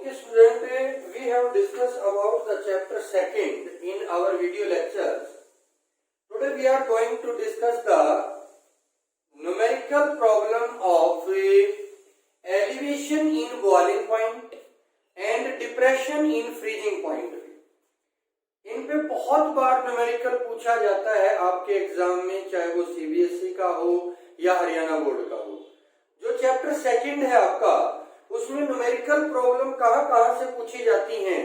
Okay student, we have discussed about the chapter 2nd in our video lectures. Today we are going to discuss the numerical problem of elevation in boiling point and depression in freezing point. इन पे बहुत बार numerical पूछा जाता है आपके exam में, चाहे वो CBSE का हो या हरियाणा बोर्ड का हो। जो चैप्टर 2nd है आपका, उसमें न्यूमेरिकल प्रॉब्लम कहाँ से पूछी जाती हैं।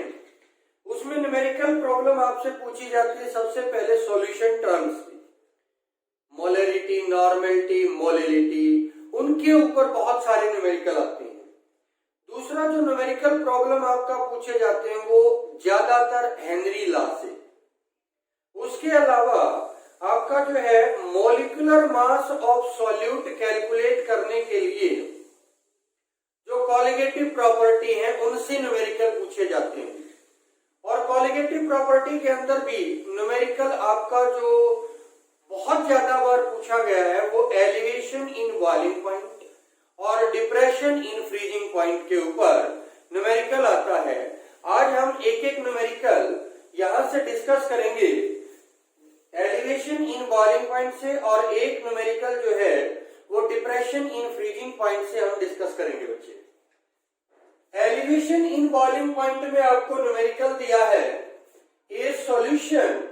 उसमें न्यूमेरिकल प्रॉब्लम आपसे पूछी जाती है सबसे पहले सॉल्यूशन टर्म्स की, मोलरिटी, नॉर्मेलिटी, मोलिलिटी, उनके ऊपर बहुत सारे न्यूमेरिकल आते हैं। दूसरा जो न्यूमेरिकल प्रॉब्लम आपका पूछे जाते हैं वो ज्यादातर हेनरी लॉ से। उसके अलावा आपका जो है molecular mass of solute calculate करने के लिए जो कॉलिगेटिव प्रॉपर्टी है उनसे न्यूमेरिकल पूछे जाते हैं। और कॉलिगेटिव प्रॉपर्टी के अंदर भी न्यूमेरिकल आपका जो बहुत ज्यादा बार पूछा गया है वो एलिवेशन इन बॉइलिंग पॉइंट और डिप्रेशन इन फ्रीजिंग पॉइंट के ऊपर न्यूमेरिकल आता है। आज हम एक एक न्यूमेरिकल यहां से डिस्कस करेंगे एलिवेशन इन बॉइलिंग पॉइंट से, और एक न्यूमेरिकल जो है वो डिप्रेशन इन फ्रीजिंग पॉइंट से हम डिस्कस करेंगे बच्चे। एलिवेशन इन बॉइलिंग पॉइंट में आपको न्यूमेरिकल दिया है ए solution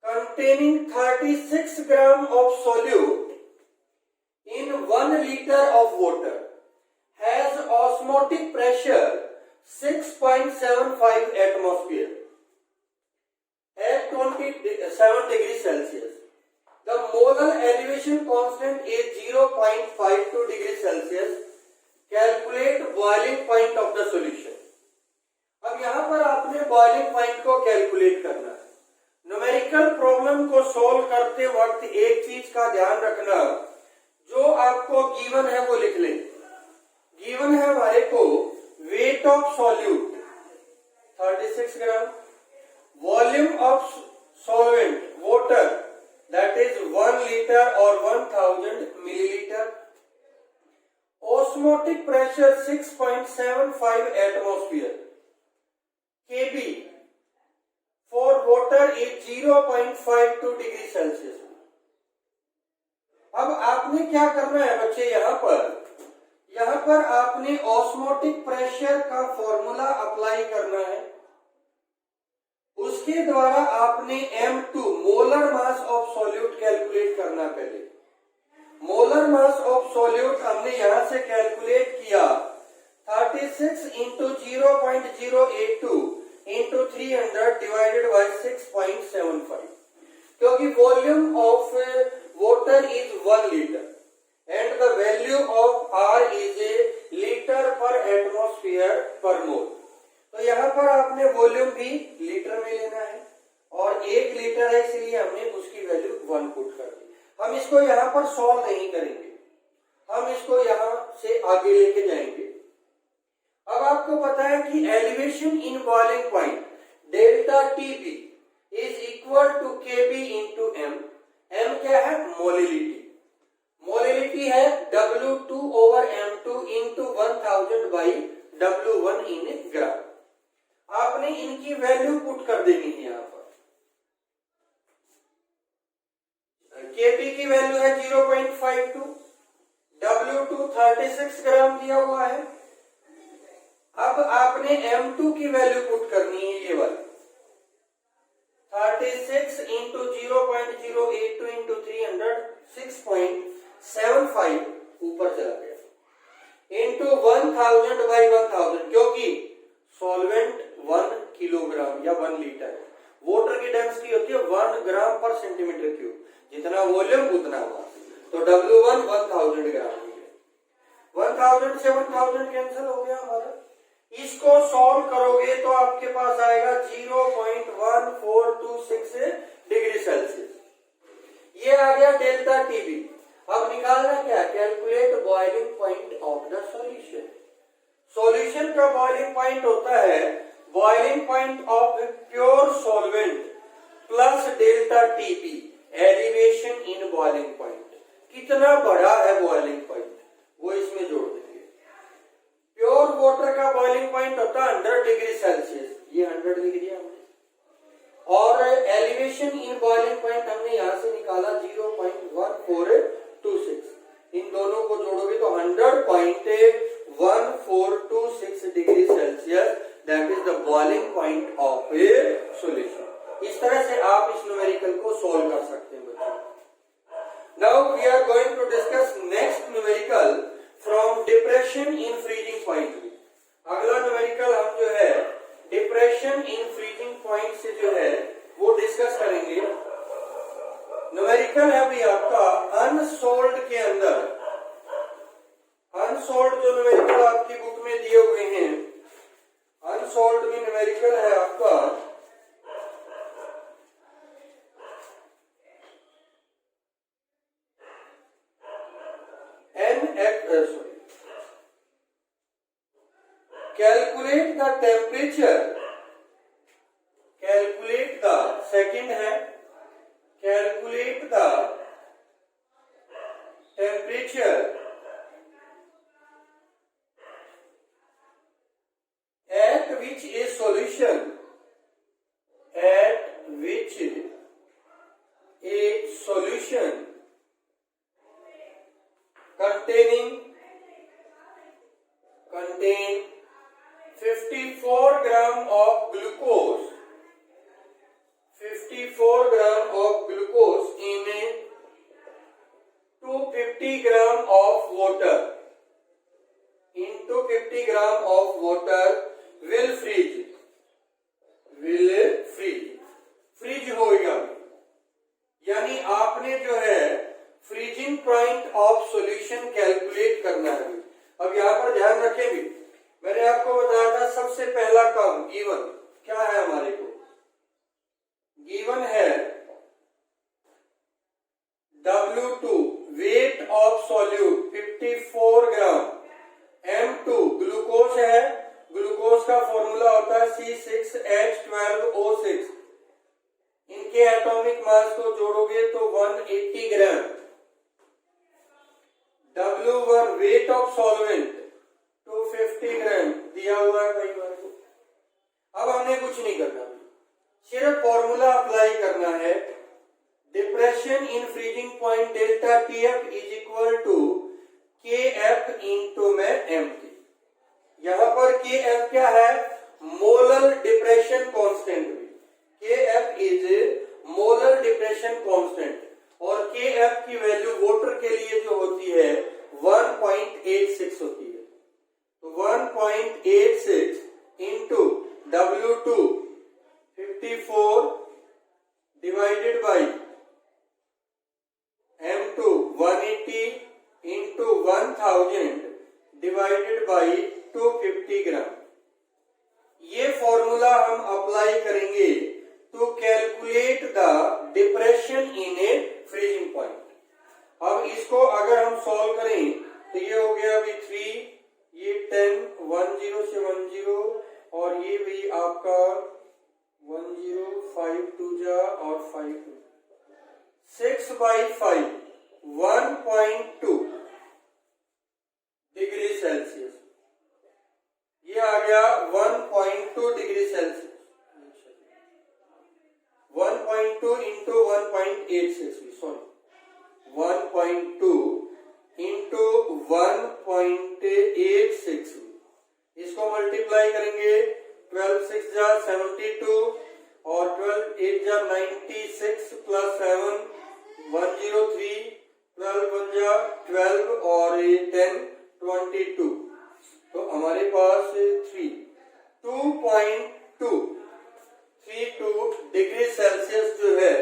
containing 36 gram of solute in 1 liter of water has osmotic pressure 6.75 atmosphere at 27 degrees Celsius. The molar elevation constant is 0.52 degrees Celsius. Calculate boiling point of the solution. अब यहाँ पर आपने boiling point को calculate करना है। Numerical problem को solve करते वक्त एक चीज का ध्यान रखना, जो आपको गिवन है वो लिख लें। गिवन है हमारे को weight of solute 36 gram, volume of solvent water that is 1 litre और 1000 millilitre, osmotic pressure 6.75 atmosphere, Kb for water is 0.52 degree Celsius. अब आपने क्या करना है बच्चे, यहाँ पर आपने ऑस्मोटिक प्रेशर का फॉर्मूला अप्लाई करना है। उसके द्वारा आपने M2 molar mass of solute calculate करना। पहले मोलर मास ऑफ सॉल्यूट हमने यहां से कैलकुलेट किया 36 इंटू 0.082 into 300 divided by 6.75, क्योंकि volume of water is 1 litre and the value of R is a litre पर एटमॉस्फेयर पर मोल। तो यहाँ पर आपने वॉल्यूम भी लीटर में लेना है और 1 लीटर है इसलिए हमने उसकी वैल्यू 1 पुट कर दी। हम इसको यहाँ पर सॉल्व नहीं करेंगे, हम इसको यहाँ से आगे लेके जाएंगे। अब आपको पता है कि elevation in boiling point delta TB is equal to KB into M. M क्या है? मोलिलिटी। मोलिलिटी है W2 over M2 into 1000 by W1 in gram. आपने इनकी वैल्यू पुट कर देनी है यहाँ पर। केबी की वैल्यू है 0.52, W2 36 ग्राम दिया हुआ है। अब आपने M2 की वैल्यू पुट करनी है, ये वाली 36 इंटू 0.082 इंटू 300 6.75 ऊपर चला गया इंटू 1000 बाई 1000, क्योंकि सॉल्वेंट 1 किलोग्राम या 1 लीटर है। वाटर की डेंसिटी होती है 1 ग्राम पर सेंटीमीटर क्यूब, जितना वॉल्यूम उतना हुआ। तो W1 1000 ग्राम है। 1000 से 1000 कैंसिल हो गया हमारा। इसको सॉल्व करोगे तो आपके पास आएगा 0.1426 डिग्री सेल्सियस। ये आ गया डेल्टा टीबी। अब निकालना क्या? Calculate boiling point of the solution. Solution का बॉइलिंग पॉइंट होता है boiling point of pure solvent plus delta TB elevation in boiling point. कितना बड़ा है बॉइलिंग पॉइंट वो इसमें जोड़ देंगे। प्योर वाटर का बॉइलिंग पॉइंट होता है 100 डिग्री सेल्सियस, ये 100 डिग्री है हमने, और एलिवेशन इन बॉइलिंग पॉइंट हमने यहाँ से निकाला 0.1426, इन दोनों को जोड़ोगे तो 100.1426 degree Celsius, that is the boiling point of a solution. इस तरह से आप इस न्यूमेरिकल को सॉल्व कर सकते हैं बच्चों। Now we are going to discuss next numerical from depression in freezing point. अगला न्यूमेरिकल हम जो है डिप्रेशन इन फ्रीजिंग पॉइंट से जो है वो डिस्कस करेंगे। न्यूमेरिकल है भाई आपका अनसोल्ड के अंदर, अनसोल्ड जो न्यूमेरिकल आपकी बुक में दिए हुए हैं, अनसोल्ड में न्यूमेरिकल है आपका calculate the temperature, calculate the second है calculate the temperature at which a solution contain 54 gram of glucose, 54 gram of glucose in 250 gram of water, in 250 gram of water will freeze, freeze होगा। यानी आपने जो है freezing point of solution calculate करना है। अब यहाँ पर ध्यान रखेंगे, मैंने आपको बताया था सबसे पहला काम गिवन क्या है, हमारे को गिवन है W2 weight of solute 54 gram, M2 glucose है, ग्लूकोज का फॉर्मूला होता है C6H12O6, इनके एटॉमिक मास को जोड़ोगे तो 180 ग्राम। W1 वेट ऑफ सॉल्वेंट 250 ग्राम दिया हुआ है भाई हमारे को। अब हमने कुछ नहीं करना, सिर्फ फॉर्मूला अप्लाई करना है। Depression in freezing point delta TF is equal to KF into में MT। यहाँ पर KF क्या है, molar depression constant. KF is molar depression constant और KF की वैल्यू वाटर के लिए जो होती है 1.86 होती है। तो 1.86 into W2 54 divided by M2 180 into 1000 divided by 250 gram. ये फॉर्मूला हम अप्लाई करेंगे to calculate the depression in a freezing point. अब इसको अगर हम सॉल्व करें तो ये हो गया अभी 3, ये 10 10 से 10 और ये भी आपका 10 5 2 जा और 5 6/5 1.2 डिग्री सेल्सियस, ये आ गया 1.2 degree Celsius, 1.2 into 1.86 sorry 1.2 into 1.86, इसको मल्टीप्लाई करेंगे 12 6 जा 72 और 12 8 जा 96 प्लस 7 103, 12 1 जा 12 और 10 22, तो हमारे पास 2.232 डिग्री सेल्सियस जो है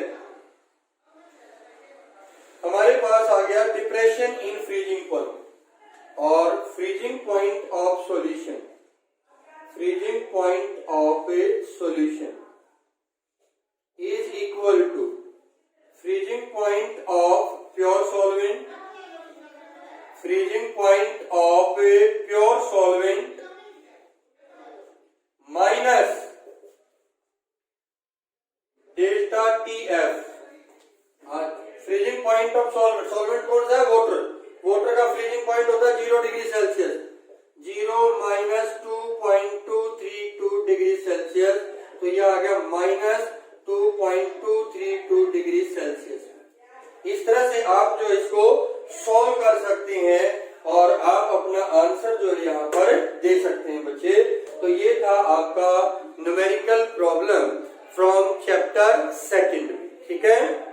हमारे पास आ गया डिप्रेशन इन फ्रीजिंग पॉइंट। और freezing point of solution, freezing point of a solution is equal to freezing point of pure solvent, freezing point of a pure solvent minus delta TF। Freezing point of solvent, solvent कौन सा है, water, water का freezing point होता है 0 degree Celsius, 0 - 2.2 problem from chapter second, ठीक है।